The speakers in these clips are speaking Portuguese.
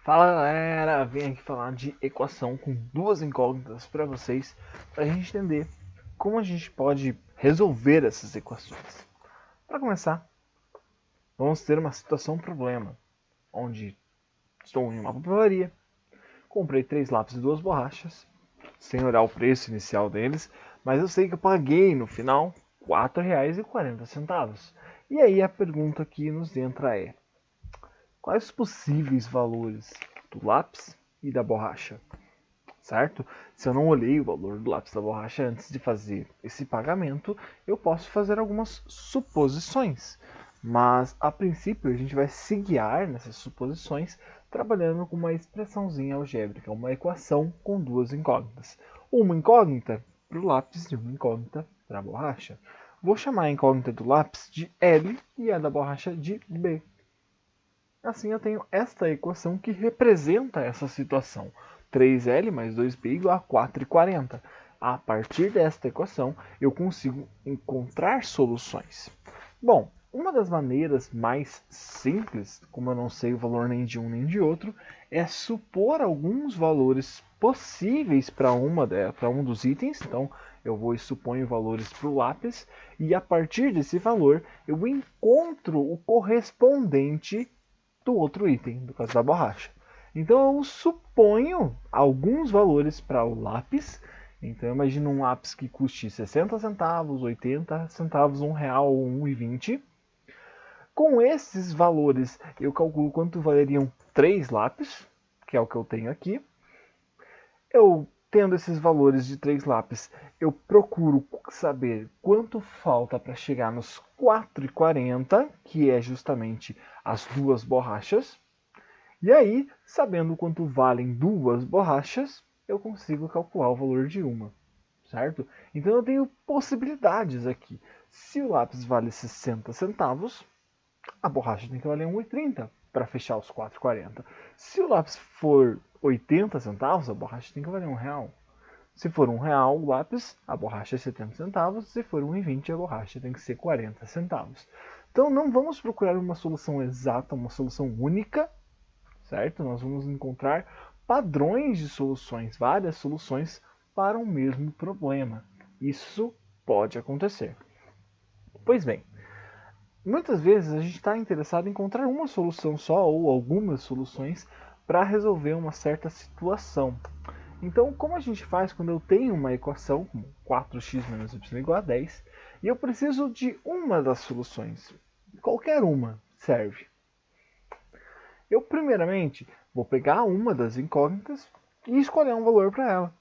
Fala galera, vim aqui falar de equação com duas incógnitas para vocês, para a gente entender como a gente pode resolver essas equações. Para começar, vamos ter uma situação problema, onde estou em uma papelaria, comprei 3 lápis e 2 borrachas, sem olhar o preço inicial deles, mas eu sei que eu paguei no final R$ 4,40. E aí a pergunta que nos entra é: quais os possíveis valores do lápis e da borracha? Certo? Se eu não olhei o valor do lápis da borracha antes de fazer esse pagamento, eu posso fazer algumas suposições. Mas, a princípio, a gente vai se guiar nessas suposições trabalhando com uma expressãozinha algébrica, uma equação com duas incógnitas. Uma incógnita para o lápis e uma incógnita para a borracha. Vou chamar a incógnita do lápis de L e a da borracha de B. Assim eu tenho esta equação que representa essa situação. 3L mais 2B igual a 4,40. A partir desta equação, eu consigo encontrar soluções. Bom, uma das maneiras mais simples, como eu não sei o valor nem de um nem de outro, é supor alguns valores possíveis para um dos itens. Então, eu vou e suponho valores para o lápis, e a partir desse valor, eu encontro o correspondente do outro item, no caso da borracha. Então eu suponho alguns valores para o lápis. Então eu imagino um lápis que custe 60 centavos, 80 centavos, R$ 1 ou 1,20. Com esses valores eu calculo quanto valeriam 3 lápis, que é o que eu tenho aqui. Eu tendo esses valores de 3 lápis, eu procuro saber quanto falta para chegar nos 4,40, que é justamente as duas borrachas. E aí, sabendo quanto valem duas borrachas, eu consigo calcular o valor de uma, certo? Então eu tenho possibilidades aqui. Se o lápis vale 60 centavos, a borracha tem que valer 1,30 para fechar os 4,40. Se o lápis for 80 centavos, a borracha tem que valer R$ 1. Se for R$ 1 o lápis, a borracha é 70 centavos. Se for 1,20, a borracha tem que ser 40 centavos. Então não vamos procurar uma solução exata, uma solução única, certo? Nós vamos encontrar padrões de soluções, várias soluções para o mesmo problema. Isso pode acontecer. Pois bem, muitas vezes a gente está interessado em encontrar uma solução só ou algumas soluções para resolver uma certa situação. Então, como a gente faz quando eu tenho uma equação como 4x menos y igual a 10 e eu preciso de uma das soluções? Qualquer uma serve. Eu, primeiramente, vou pegar uma das incógnitas e escolher um valor para ela.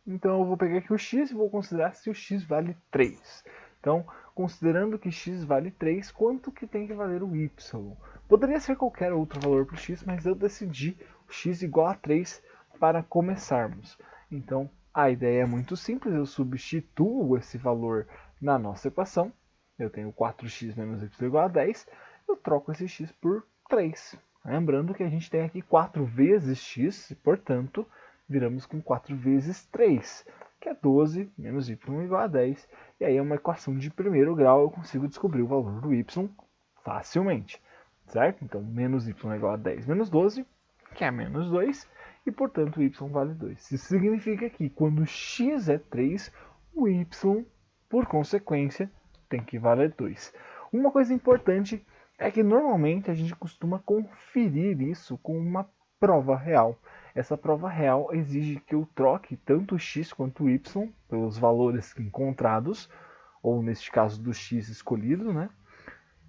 Então, eu vou pegar aqui o x e vou considerar se o x vale 3. Então, considerando que x vale 3, quanto que tem que valer o y? Poderia ser qualquer outro valor para o x, mas eu decidi o x igual a 3 para começarmos. Então, a ideia é muito simples, eu substituo esse valor na nossa equação. Eu tenho 4x menos y igual a 10, eu troco esse x por 3. Lembrando que a gente tem aqui 4 vezes x, e, portanto, viramos com 4 vezes 3, que é 12 menos y igual a 10. E aí é uma equação de primeiro grau, eu consigo descobrir o valor do y facilmente, certo? Então, menos y igual a 10 menos 12, que é menos 2, e portanto y vale 2. Isso significa que quando x é 3, o y, por consequência, tem que valer 2. Uma coisa importante é que normalmente a gente costuma conferir isso com uma prova real. Essa prova real exige que eu troque tanto o x quanto o y pelos valores encontrados, ou neste caso do x escolhido, né?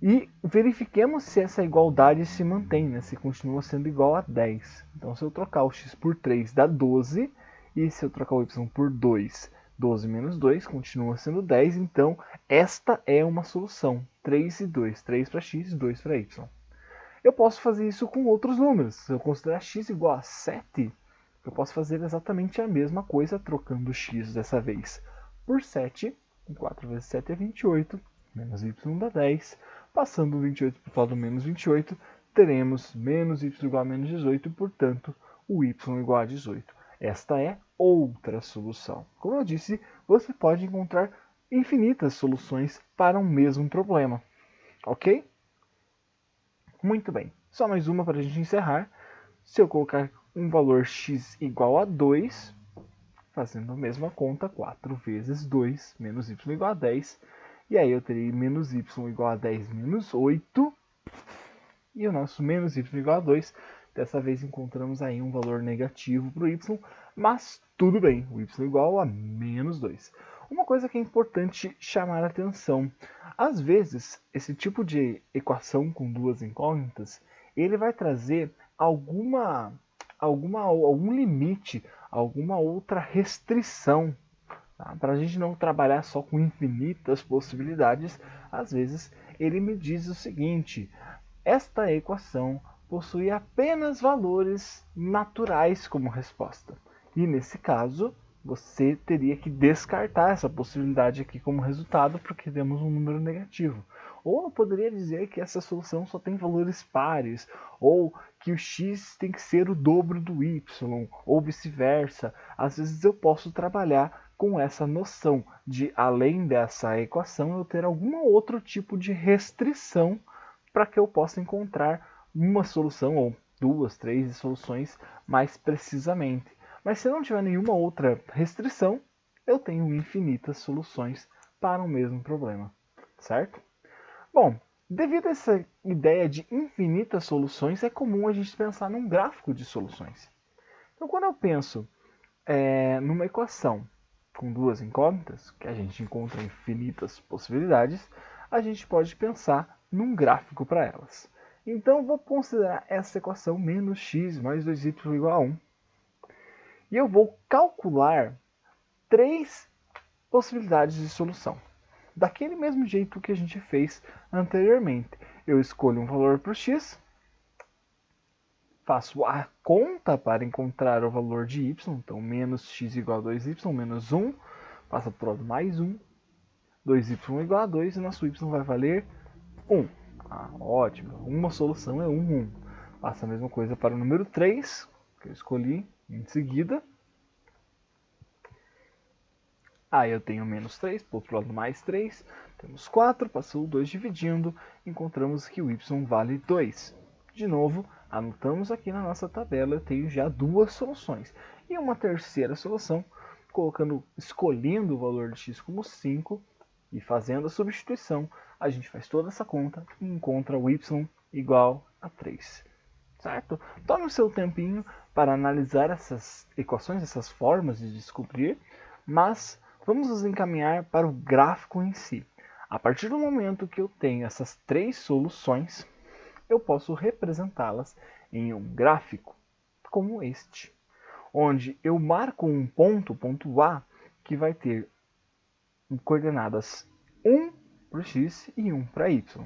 E verifiquemos se essa igualdade se mantém, né? Se continua sendo igual a 10. Então, se eu trocar o x por 3 dá 12, e se eu trocar o y por 2, 12 menos 2 continua sendo 10. Então, esta é uma solução. 3 e 2. 3 para x e 2 para y. Eu posso fazer isso com outros números. Se eu considerar x igual a 7, eu posso fazer exatamente a mesma coisa, trocando x dessa vez por 7. 4 vezes 7 é 28, menos y dá 10. Passando o 28 para o lado menos 28, teremos menos y igual a menos 18, e, portanto, o y igual a 18. Esta é outra solução. Como eu disse, você pode encontrar infinitas soluções para um mesmo problema. Ok? Muito bem. Só mais uma para a gente encerrar. Se eu colocar um valor x igual a 2, fazendo a mesma conta, 4 vezes 2 menos y igual a 10. E aí eu terei menos y igual a 10 menos 8. E o nosso menos y igual a 2. Dessa vez encontramos aí um valor negativo para o y, mas tudo bem, o y igual a menos 2. Uma coisa que é importante chamar a atenção, às vezes esse tipo de equação com duas incógnitas, ele vai trazer algum limite, alguma outra restrição. Tá? Para a gente não trabalhar só com infinitas possibilidades, às vezes ele me diz o seguinte: esta equação possui apenas valores naturais como resposta. E nesse caso, você teria que descartar essa possibilidade aqui como resultado, porque temos um número negativo. Ou eu poderia dizer que essa solução só tem valores pares, ou que o x tem que ser o dobro do y, ou vice-versa. Às vezes eu posso trabalhar com essa noção de, além dessa equação, eu ter algum outro tipo de restrição para que eu possa encontrar uma solução, ou duas, três soluções mais precisamente. Mas se não tiver nenhuma outra restrição, eu tenho infinitas soluções para o mesmo problema, certo? Bom, devido a essa ideia de infinitas soluções, é comum a gente pensar num gráfico de soluções. Então, quando eu penso numa equação com duas incógnitas, que a gente encontra infinitas possibilidades, a gente pode pensar num gráfico para elas. Então, vou considerar essa equação menos x mais 2y igual a 1. E eu vou calcular três possibilidades de solução. Daquele mesmo jeito que a gente fez anteriormente. Eu escolho um valor para o x, faço a conta para encontrar o valor de y, então menos x igual a 2y, menos 1, passa por lado mais 1, 2y igual a 2 e nosso y vai valer 1. Ótimo, uma solução é 1, 1. Faço a mesma coisa para o número 3, que eu escolhi em seguida. Aí eu tenho menos 3, por outro lado mais 3, temos 4, passou o 2 dividindo, encontramos que o y vale 2. De novo, anotamos aqui na nossa tabela, eu tenho já duas soluções. E uma terceira solução, escolhendo o valor de x como 5 e fazendo a substituição, a gente faz toda essa conta e encontra o y igual a 3. Certo? Tome o seu tempinho para analisar essas equações, essas formas de descobrir, mas vamos nos encaminhar para o gráfico em si. A partir do momento que eu tenho essas três soluções, eu posso representá-las em um gráfico como este, onde eu marco um ponto, ponto A, que vai ter coordenadas 1 para o x e 1 para y.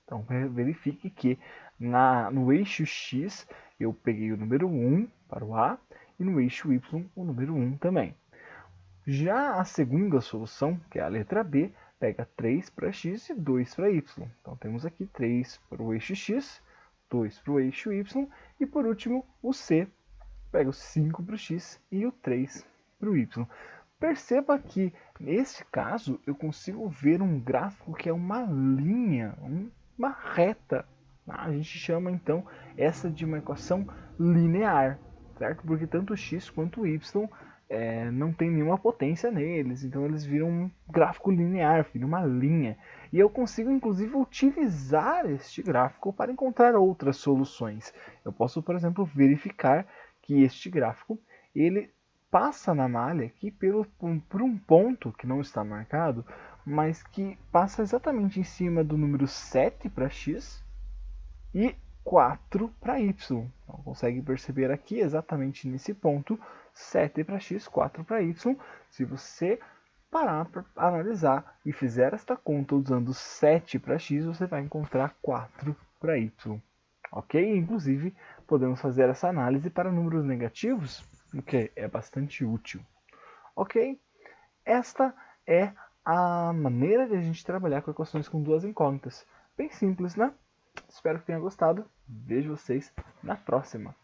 Então verifique que no eixo x eu peguei o número 1 para o A e no eixo y o número 1 também. Já a segunda solução, que é a letra B, pega 3 para x e 2 para y. Então temos aqui 3 para o eixo x, 2 para o eixo y e por último o C, pega o 5 para o x e o 3 para o y. Perceba que neste caso eu consigo ver um gráfico que é uma linha, uma reta. A gente chama então essa de uma equação linear, certo? Porque tanto x quanto y não tem nenhuma potência neles, então eles viram um gráfico linear, viram uma linha. E eu consigo inclusive utilizar este gráfico para encontrar outras soluções. Eu posso, por exemplo, verificar que este gráfico ele passa na malha aqui por um ponto que não está marcado, mas que passa exatamente em cima do número 7 para x e 4 para y. Então, consegue perceber aqui exatamente nesse ponto 7 para x, 4 para y. Se você parar para analisar e fizer esta conta usando 7 para x, você vai encontrar 4 para y. Ok? Inclusive, podemos fazer essa análise para números negativos, o que é bastante útil. Ok? Esta é a maneira de a gente trabalhar com equações com duas incógnitas. Bem simples, né? Espero que tenha gostado. Vejo vocês na próxima.